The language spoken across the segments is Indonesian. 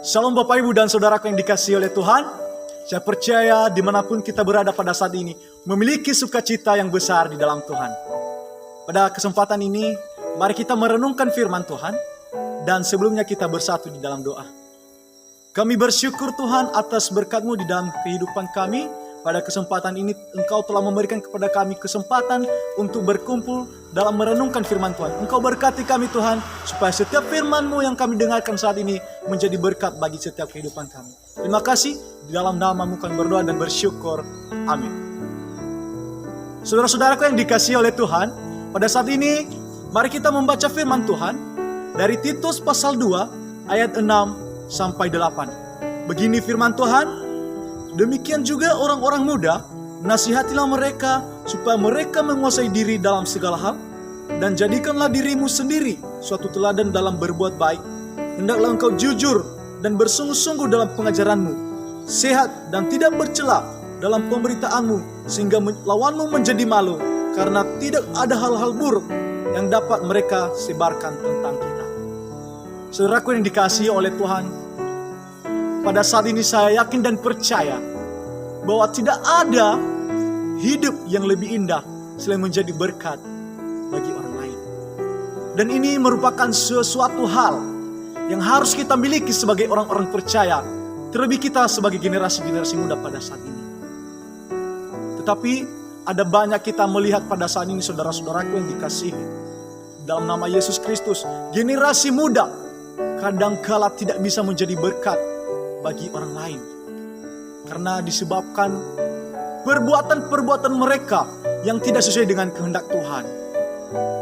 Shalom Bapak Ibu dan Saudaraku yang dikasihi oleh Tuhan. Saya percaya dimanapun kita berada pada saat ini memiliki sukacita yang besar di dalam Tuhan. Pada kesempatan ini mari kita merenungkan firman Tuhan. Dan sebelumnya kita bersatu di dalam doa. Kami bersyukur Tuhan atas berkat-Mu di dalam kehidupan kami. Pada kesempatan ini Engkau telah memberikan kepada kami kesempatan untuk berkumpul dalam merenungkan firman Tuhan. Engkau berkati kami Tuhan, supaya setiap firman-Mu yang kami dengarkan saat ini menjadi berkat bagi setiap kehidupan kami. Terima kasih, di dalam nama-Mu kami berdoa dan bersyukur. Amin. Saudara-saudaraku yang dikasihi oleh Tuhan, pada saat ini mari kita membaca firman Tuhan dari Titus pasal 2 ayat 6 sampai 8. Begini firman Tuhan. Demikian juga orang-orang muda, nasihatilah mereka supaya mereka menguasai diri dalam segala hal, dan jadikanlah dirimu sendiri suatu teladan dalam berbuat baik. Hendaklah engkau jujur dan bersungguh-sungguh dalam pengajaranmu, sehat dan tidak bercela dalam pemberitaanmu, sehingga lawanmu menjadi malu, karena tidak ada hal-hal buruk yang dapat mereka sebarkan tentang kita. Saudaraku yang dikasihi oleh Tuhan, pada saat ini saya yakin dan percaya bahwa tidak ada hidup yang lebih indah selain menjadi berkat bagi orang lain. Dan ini merupakan sesuatu hal yang harus kita miliki sebagai orang-orang percaya, terlebih kita sebagai generasi-generasi muda pada saat ini. Tetapi ada banyak kita melihat pada saat ini saudara-saudaraku yang dikasihi dalam nama Yesus Kristus, generasi muda kadangkala tidak bisa menjadi berkat bagi orang lain karena disebabkan perbuatan-perbuatan mereka yang tidak sesuai dengan kehendak Tuhan.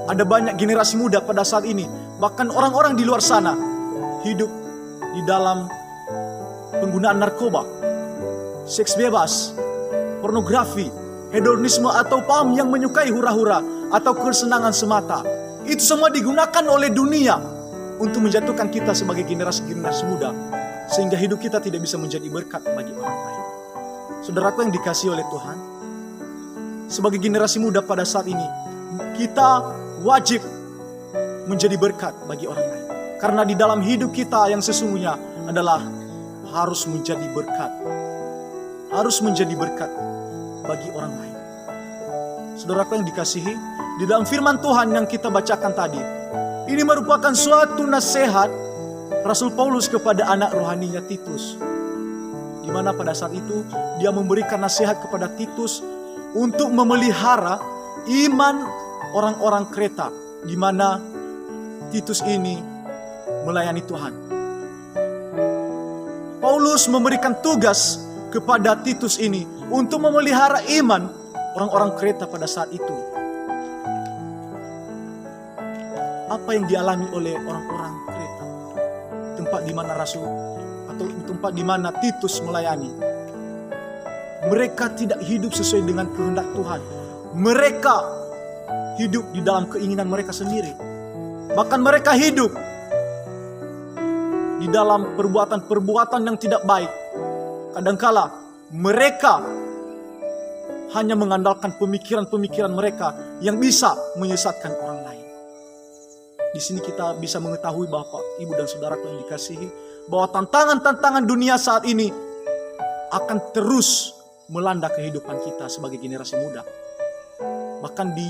Ada banyak generasi muda pada saat ini, bahkan orang-orang di luar sana hidup di dalam penggunaan narkoba, seks bebas, pornografi, hedonisme atau paham yang menyukai hura-hura atau kesenangan semata. Itu semua digunakan oleh dunia untuk menjatuhkan kita sebagai generasi-generasi muda, sehingga hidup kita tidak bisa menjadi berkat bagi orang lain. Saudaraku yang dikasihi oleh Tuhan, sebagai generasi muda pada saat ini, kita wajib menjadi berkat bagi orang lain. Karena di dalam hidup kita yang sesungguhnya adalah harus menjadi berkat. Harus menjadi berkat bagi orang lain. Saudaraku yang dikasihi, di dalam firman Tuhan yang kita bacakan tadi, ini merupakan suatu nasihat Rasul Paulus kepada anak rohaninya Titus, di mana pada saat itu dia memberikan nasihat kepada Titus untuk memelihara iman orang-orang Kreta, di mana Titus ini melayani Tuhan. Paulus memberikan tugas kepada Titus ini untuk memelihara iman orang-orang Kreta pada saat itu. Apa yang dialami oleh orang-orang Kreta, tempat di mana Rasul atau tempat di mana Titus melayani. Mereka tidak hidup sesuai dengan kehendak Tuhan. Mereka hidup di dalam keinginan mereka sendiri. Bahkan mereka hidup di dalam perbuatan-perbuatan yang tidak baik. Kadangkala mereka hanya mengandalkan pemikiran-pemikiran mereka yang bisa menyesatkan orang lain. Di sini kita bisa mengetahui Bapak, Ibu dan Saudaraku yang dikasihi, bahwa tantangan-tantangan dunia saat ini akan terus melanda kehidupan kita sebagai generasi muda. Bahkan di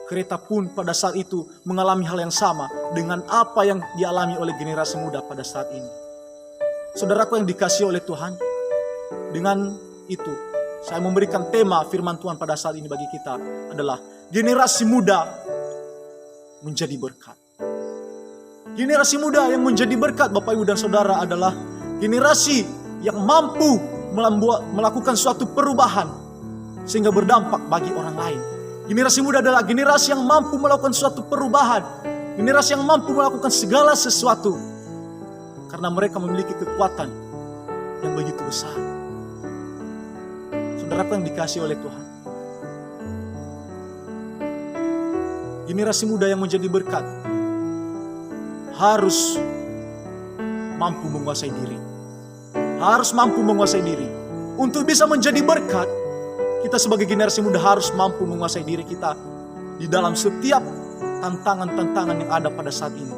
Kreta pun pada saat itu mengalami hal yang sama dengan apa yang dialami oleh generasi muda pada saat ini. Saudaraku yang dikasihi oleh Tuhan, dengan itu saya memberikan tema firman Tuhan pada saat ini bagi kita adalah generasi muda menjadi berkat. Generasi muda yang menjadi berkat Bapak Ibu dan Saudara adalah generasi yang mampu melakukan suatu perubahan sehingga berdampak bagi orang lain. Generasi muda adalah generasi yang mampu melakukan suatu perubahan, generasi yang mampu melakukan segala sesuatu karena mereka memiliki kekuatan yang begitu besar. Saudaraku yang dikasihi oleh Tuhan, generasi muda yang menjadi berkat harus mampu menguasai diri. Harus mampu menguasai diri. Untuk bisa menjadi berkat, kita sebagai generasi muda harus mampu menguasai diri kita di dalam setiap tantangan-tantangan yang ada pada saat ini.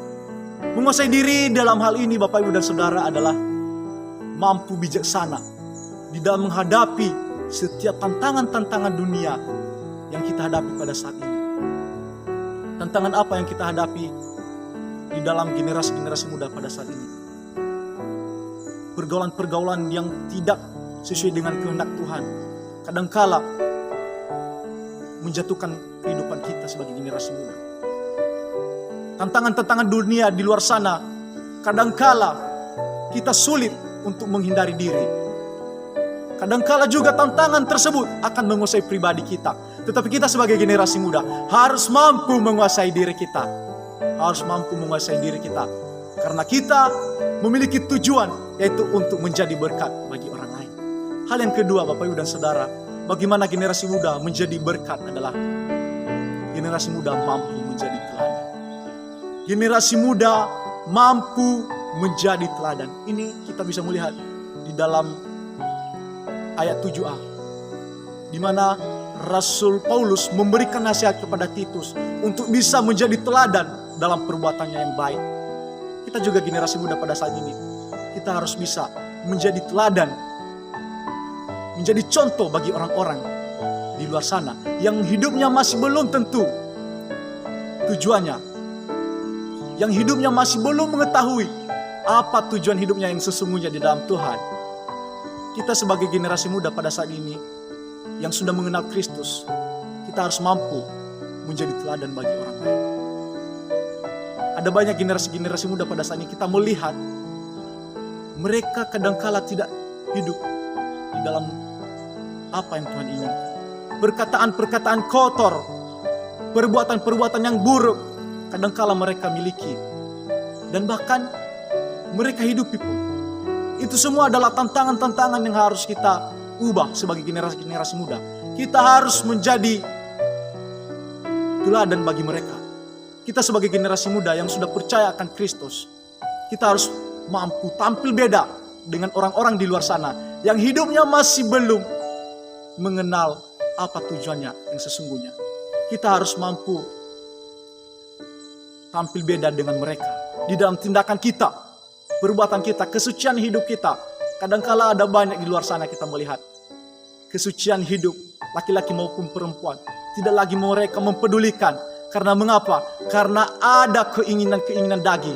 Menguasai diri dalam hal ini Bapak Ibu dan Saudara adalah mampu bijaksana di dalam menghadapi setiap tantangan-tantangan dunia yang kita hadapi pada saat ini. Tantangan apa yang kita hadapi di dalam generasi-generasi muda pada saat ini? Pergaulan-pergaulan yang tidak sesuai dengan kehendak Tuhan kadangkala menjatuhkan kehidupan kita sebagai generasi muda. Tantangan-tantangan dunia di luar sana kadangkala kita sulit untuk menghindari diri. Kadangkala juga tantangan tersebut akan menguasai pribadi kita. Tetapi kita sebagai generasi muda harus mampu menguasai diri kita. Harus mampu menguasai diri kita. Karena kita memiliki tujuan, yaitu untuk menjadi berkat bagi orang lain. Hal yang kedua, Bapak Ibu dan Saudara, bagaimana generasi muda menjadi berkat adalah generasi muda mampu menjadi teladan. Generasi muda mampu menjadi teladan. Ini kita bisa melihat di dalam ayat 7a, di mana Rasul Paulus memberikan nasihat kepada Titus untuk bisa menjadi teladan dalam perbuatannya yang baik. Kita juga generasi muda pada saat ini, kita harus bisa menjadi teladan, menjadi contoh bagi orang-orang di luar sana yang hidupnya masih belum tentu tujuannya, yang hidupnya masih belum mengetahui apa tujuan hidupnya yang sesungguhnya di dalam Tuhan. Kita sebagai generasi muda pada saat ini yang sudah mengenal Kristus, kita harus mampu menjadi teladan bagi orang lain. Ada banyak generasi-generasi muda pada saat ini kita melihat mereka kadangkala tidak hidup di dalam apa yang Tuhan inginkan. Perkataan-perkataan kotor, perbuatan-perbuatan yang buruk kadangkala mereka miliki dan bahkan mereka hidupi pun. Itu semua adalah tantangan-tantangan yang harus kita ubah sebagai generasi-generasi muda. Kita harus menjadi teladan bagi mereka. Kita sebagai generasi muda yang sudah percaya akan Kristus, kita harus mampu tampil beda dengan orang-orang di luar sana yang hidupnya masih belum mengenal apa tujuannya yang sesungguhnya. Kita harus mampu tampil beda dengan mereka di dalam tindakan kita, perbuatan kita, kesucian hidup kita. Kadangkala ada banyak di luar sana kita melihat kesucian hidup laki-laki maupun perempuan tidak lagi mereka mempedulikan. Karena mengapa? Karena ada keinginan-keinginan daging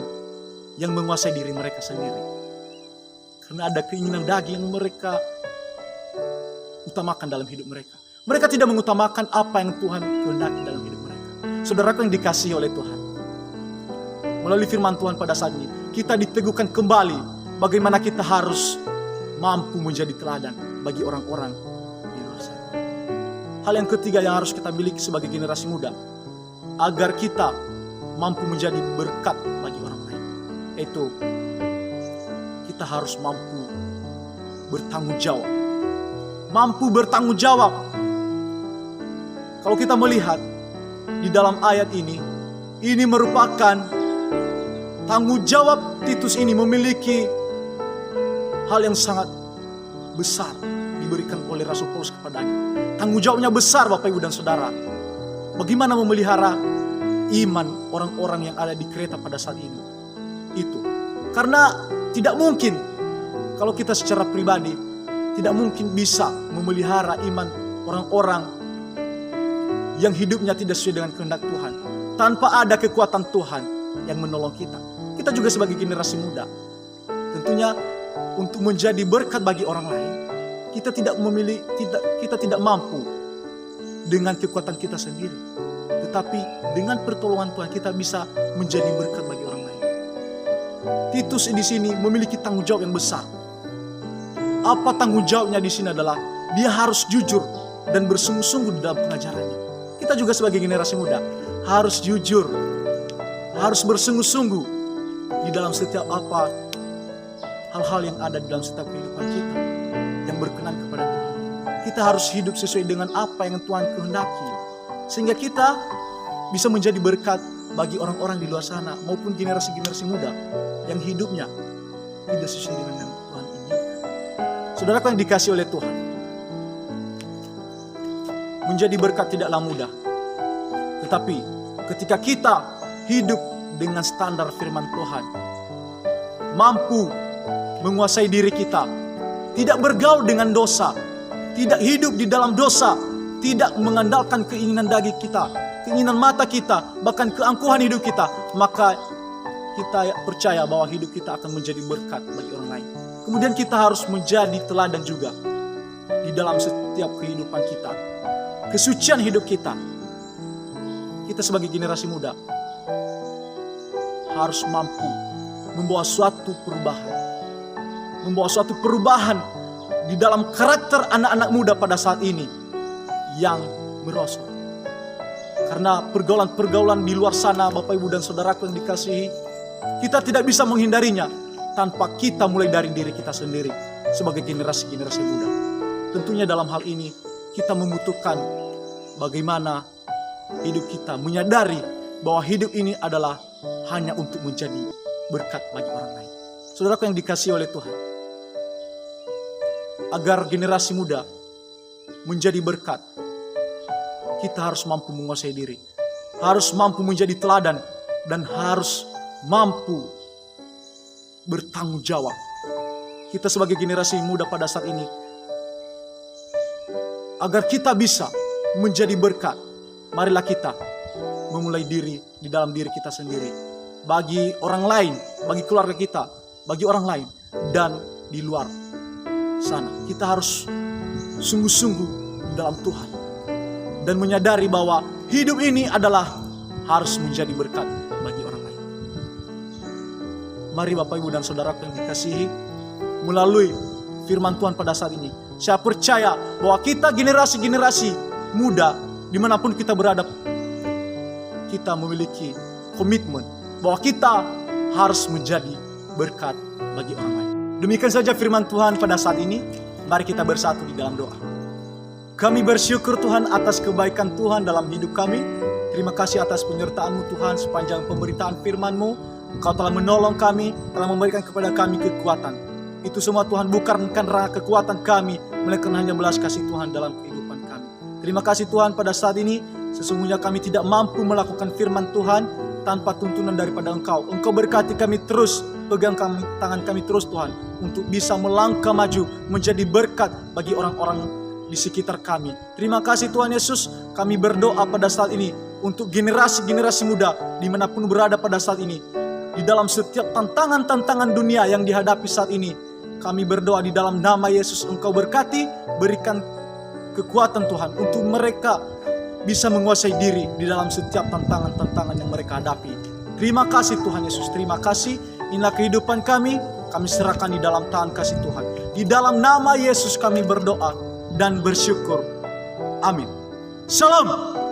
yang menguasai diri mereka sendiri. Karena ada keinginan daging yang mereka utamakan dalam hidup mereka. Mereka tidak mengutamakan apa yang Tuhan kehendaki dalam hidup mereka. Saudaraku yang dikasihi oleh Tuhan, melalui firman Tuhan pada saat ini, kita diteguhkan kembali bagaimana kita harus mampu menjadi teladan bagi orang-orang di luar sana. Hal yang ketiga yang harus kita miliki sebagai generasi muda, agar kita mampu menjadi berkat bagi orang lain, yaitu kita harus mampu bertanggung jawab. Mampu bertanggung jawab. Kalau kita melihat di dalam ayat ini merupakan tanggung jawab. Titus ini memiliki hal yang sangat besar diberikan oleh Rasul Paulus kepadanya. Tanggung jawabnya besar, Bapak Ibu dan Saudara. Bagaimana memelihara iman orang-orang yang ada di Kreta pada saat ini? Itu karena tidak mungkin, kalau kita secara pribadi tidak mungkin bisa memelihara iman orang-orang yang hidupnya tidak sesuai dengan kehendak Tuhan tanpa ada kekuatan Tuhan yang menolong kita. Kita juga sebagai generasi muda, tentunya untuk menjadi berkat bagi orang lain, kita tidak mampu dengan kekuatan kita sendiri. Tetapi dengan pertolongan Tuhan kita bisa menjadi berkat bagi orang lain. Titus di sini memiliki tanggung jawab yang besar. Apa tanggung jawabnya di sini adalah dia harus jujur dan bersungguh-sungguh di dalam pengajarannya. Kita juga sebagai generasi muda harus jujur, harus bersungguh-sungguh di dalam setiap hal-hal yang ada di dalam setiap kehidupan kita yang berkenan kepada Tuhan. Kita harus hidup sesuai dengan apa yang Tuhan kehendaki, sehingga kita bisa menjadi berkat bagi orang-orang di luar sana maupun generasi-generasi muda yang hidupnya tidak sesuai dengan yang Tuhan inginkan. Saudaraku yang dikasihi oleh Tuhan, menjadi berkat tidaklah mudah. Tetapi ketika kita hidup dengan standar firman Tuhan, mampu menguasai diri kita. Tidak bergaul dengan dosa, tidak hidup di dalam dosa, tidak mengandalkan keinginan daging kita, keinginan mata kita, bahkan keangkuhan hidup kita. Maka kita percaya bahwa hidup kita akan menjadi berkat bagi orang lain. Kemudian kita harus menjadi teladan juga di dalam setiap kehidupan kita. Kesucian hidup kita. Kita sebagai generasi muda harus mampu membawa suatu perubahan. Membawa suatu perubahan di dalam karakter anak-anak muda pada saat ini yang merosot. Karena pergaulan-pergaulan di luar sana, Bapak Ibu dan Saudaraku yang dikasihi, kita tidak bisa menghindarinya tanpa kita mulai dari diri kita sendiri sebagai generasi-generasi muda. Tentunya dalam hal ini kita membutuhkan bagaimana hidup kita menyadari bahwa hidup ini adalah hanya untuk menjadi berkat bagi orang lain. Saudaraku yang dikasihi oleh Tuhan, agar generasi muda menjadi berkat, kita harus mampu menguasai diri, harus mampu menjadi teladan, dan harus mampu bertanggung jawab. Kita sebagai generasi muda pada saat ini, agar kita bisa menjadi berkat, marilah kita memulai diri di dalam diri kita sendiri, bagi orang lain, bagi keluarga kita, bagi orang lain, dan di luar sana. Kita harus sungguh-sungguh di dalam Tuhan dan menyadari bahwa hidup ini adalah harus menjadi berkat bagi orang lain. Mari Bapak Ibu dan Saudara yang dikasihi, melalui firman Tuhan pada saat ini, saya percaya bahwa kita generasi-generasi muda dimanapun kita berada, kita memiliki komitmen bahwa kita harus menjadi berkat bagi orang lain. Demikian saja firman Tuhan pada saat ini. Mari kita bersatu di dalam doa. Kami bersyukur Tuhan atas kebaikan Tuhan dalam hidup kami. Terima kasih atas penyertaan-Mu Tuhan sepanjang pemberitaan firman-Mu. Engkau telah menolong kami, telah memberikan kepada kami kekuatan. Itu semua Tuhan bukan karena kekuatan kami, melainkan hanya belas kasih Tuhan dalam kehidupan kami. Terima kasih Tuhan pada saat ini. Sesungguhnya kami tidak mampu melakukan firman Tuhan tanpa tuntunan daripada Engkau. Engkau berkati kami terus, pegang tangan kami terus Tuhan, untuk bisa melangkah maju menjadi berkat bagi orang-orang di sekitar kami. Terima kasih Tuhan Yesus, kami berdoa pada saat ini untuk generasi-generasi muda dimanapun berada pada saat ini. Di dalam setiap tantangan-tantangan dunia yang dihadapi saat ini, kami berdoa di dalam nama Yesus, Engkau berkati, berikan kekuatan Tuhan untuk mereka bisa menguasai diri di dalam setiap tantangan-tantangan yang mereka hadapi. Terima kasih Tuhan Yesus, terima kasih. Inilah kehidupan kami serahkan di dalam tangan kasih Tuhan. Di dalam nama Yesus kami berdoa dan bersyukur. Amin. Shalom.